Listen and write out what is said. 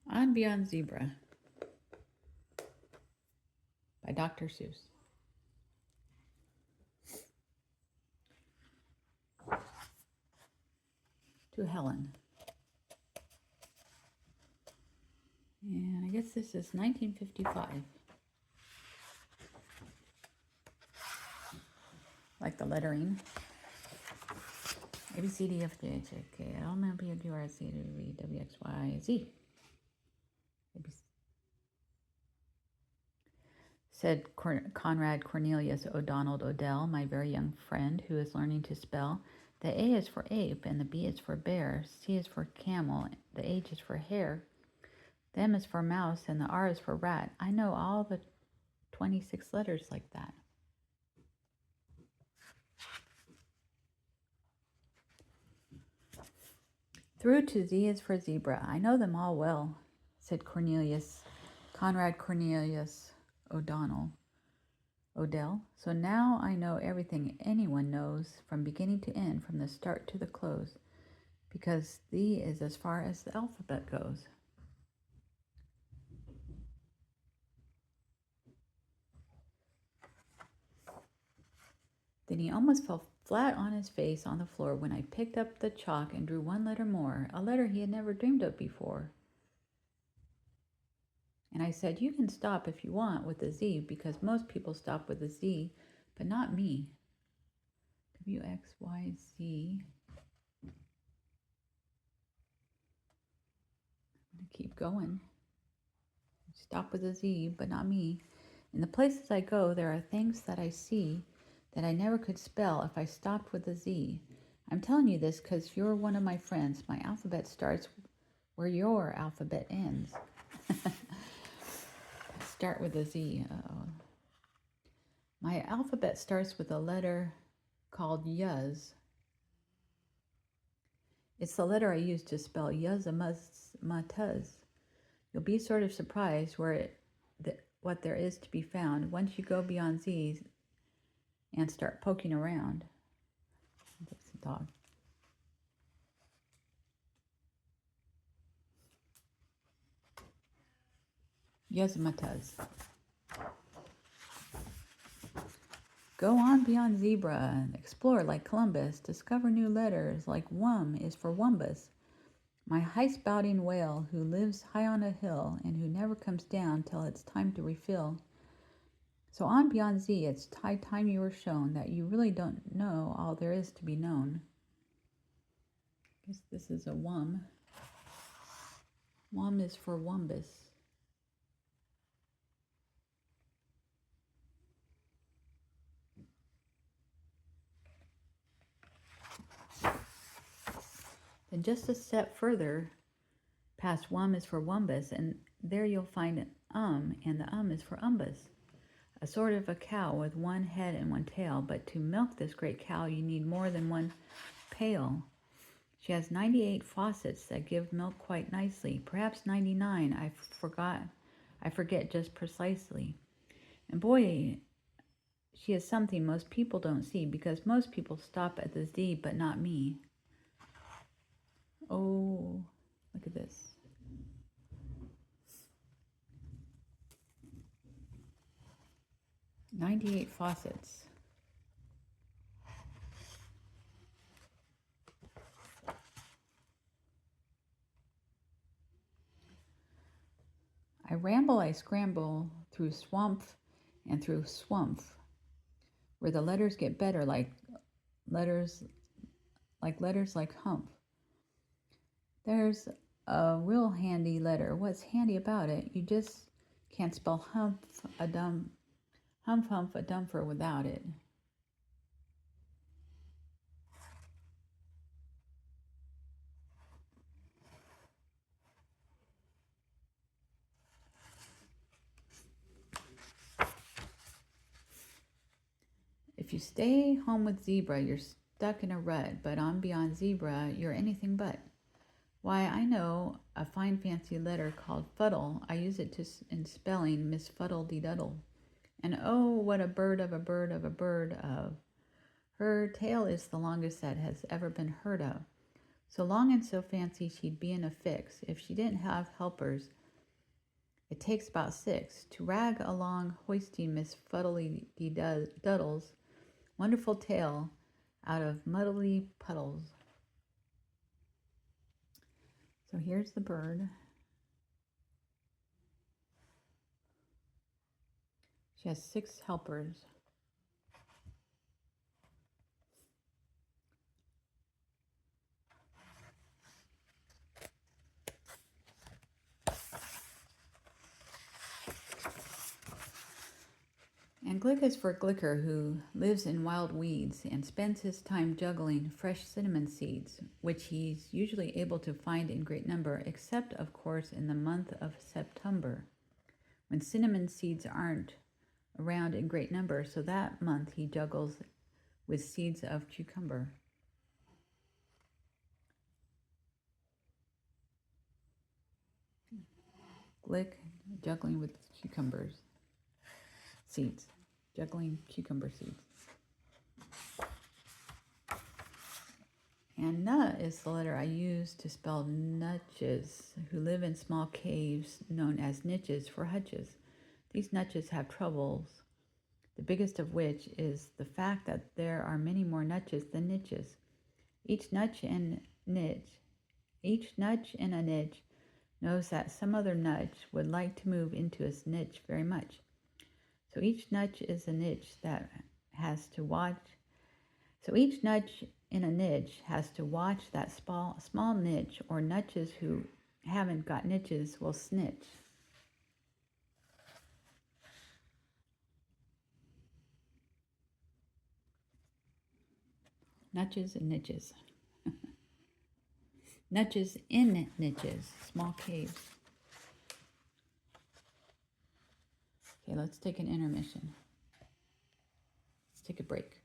On Beyond Zebra by Dr. Seuss. To Helen. And I guess this is 1955. Like the lettering. A, B, C, D, F, G, H, I, K, L, M, N, P, Q, R, S, T, U, V, W, X, Y, Z. Said Conrad Cornelius O'Donnell Odell, my very young friend who is learning to spell. The A is for ape, and the B is for bear. C is for camel, the H is for hare. The M is for mouse, and the R is for rat. I know all the 26 letters like that. Through to Z is for zebra. I know them all well, said Conrad Cornelius Odell. So now I know everything anyone knows from beginning to end, from the start to the close, because Z is as far as the alphabet goes. Then he almost fell flat on his face on the floor when I picked up the chalk and drew one letter more, a letter he had never dreamed of before. And I said, you can stop if you want with a Z, because most people stop with a Z, but not me. W, X, Y, Z. I'm going to keep going. Stop with a Z, but not me. In the places I go, there are things that I see that I never could spell if I stopped with a Z. I'm telling you this because you're one of my friends. My alphabet starts where your alphabet ends. Start with a Z. Uh-oh. My alphabet starts with a letter called Yuz. It's the letter I use to spell Yuzamaz. You'll be sort of surprised what there is to be found once you go beyond Z's and start poking around. That's the dog. Yuzamaz. Go on beyond zebra and explore like Columbus. Discover new letters like Wum is for Wumbus. My high-spouting whale who lives high on a hill and who never comes down till it's time to refill. So on beyond Z, it's high time you were shown that you really don't know all there is to be known. I guess this is a Wum. Wum is for Wumbus. Then just a step further, past Wum is for Wumbus, and there you'll find an and the is for Umbus. A sort of a cow with one head and one tail, but to milk this great cow you need more than one pail. She has 98 faucets that give milk quite nicely, perhaps 99, I forget just precisely. And boy, she is something most people don't see, because most people stop at the Z, but not me. Oh, look at this. "98 faucets. I ramble, I scramble through swamp and through swamp, where the letters get better, like letters like hump. There's a real handy letter. What's handy about it? You just can't spell hump a dumper without it. If you stay home with zebra, you're stuck in a rut, but on beyond zebra, you're anything but. Why, I know a fine fancy letter called fuddle. I use it in spelling Miss Fuddle-de-Duddle. And oh, what a bird of a bird of a bird of. Her tail is the longest that has ever been heard of. So long and so fancy she'd be in a fix. If she didn't have helpers, it takes about 6 to rag along hoisting Miss Fuddly-de-Duddle's wonderful tale out of muddly puddles. So here's the bird. She has 6 helpers. And Glick is for Glicker, who lives in wild weeds and spends his time juggling fresh cinnamon seeds, which he's usually able to find in great number, except, of course, in the month of September, when cinnamon seeds aren't around in great number, so that month he juggles with seeds of cucumber. Glick juggling with cucumbers. Seeds. Juggling cucumber seeds. And nut is the letter I use to spell nutches, who live in small caves known as niches for hutches. These nutches have troubles, the biggest of which is the fact that there are many more nutches than niches. Each nutch in a niche knows that some other nutch would like to move into his niche very much. So each nutch is a niche that has to watch. So each nutch in a niche has to watch that small niche, or nutches who haven't got niches will snitch. Nutches and niches. Nutches in niches, small caves. Okay, let's take an intermission. Let's take a break.